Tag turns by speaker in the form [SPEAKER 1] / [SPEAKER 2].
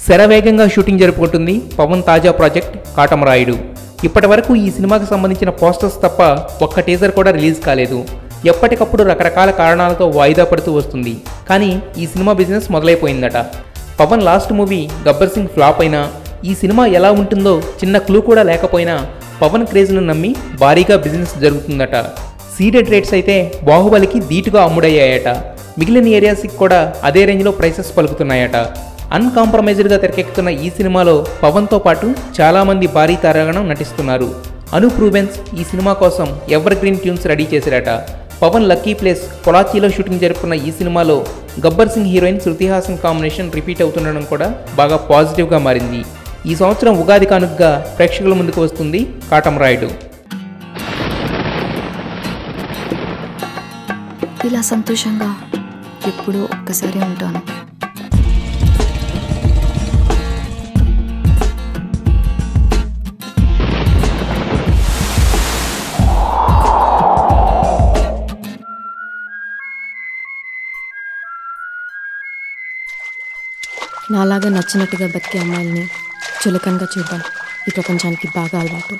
[SPEAKER 1] శరవేగంగా షూటింగ్ జరుపుకుంటుంది పవన్ తాజా ప్రాజెక్ట్ కాటమరాయుడు. ఇప్పటి వరకు ఈ సినిమాకి సంబంధించిన పోస్టర్స్ తప్ప ఒక్క టీజర్ కూడా రిలీజ్ కాలేదు. ఎప్పటికప్పుడు రకరకాల కారణాలతో వాయిదా పడుతూ వస్తుంది. కానీ ఈ సినిమా బిజినెస్ మొదలైపోయిందట. Pawan last movie Gabbar Singh flop అయినా ఈ సినిమా ఎలా ఉంటుందో చిన్న క్లూ కూడా లేకపోయినా పవన్ క్రేజ్ను నమ్మి భారీగా బిజినెస్ జరుగుతుందట. సీడెడ్ రేట్స్ అయితే బాహుబలికి ధీటుగా అమ్ముడయ్యాయట. మిగిలిన ఏరియాస్కి కూడా అదే రేంజ్లో ప్రైసెస్ పలుకుతున్నాయట. అన్కాంప్రమైజ్డ్గా తెరకెక్కుతున్న ఈ సినిమాలో పవన్తో పాటు చాలామంది భారీ తారాగణం నటిస్తున్నారు. అనూప్ రూబెన్స్ ఈ సినిమా కోసం ఎవర్ గ్రీన్ ట్యూన్స్ రెడీ చేశారట. పవన్ లక్కీ ప్లేస్ కొలాచీలో షూటింగ్ జరుపుకున్న ఈ సినిమాలో Gabbar Singh heroine Shruti Haasan combination repeat అవుతుండడం కూడా బాగా పాజిటివ్గా మారింది. ఈ సంవత్సరం ఉగాది కానుకగా ప్రేక్షకుల ముందుకు వస్తుంది కాటమరాయుడు.
[SPEAKER 2] ఇలా సంతోషంగా ఎప్పుడూ ఒక్కసారి ఉంటాను. నాలాగా నచ్చినట్టుగా బతికే అమ్మాయిల్ని చులకనగా చూడడం ఈ ప్రపంచానికి బాగా అలవాటు.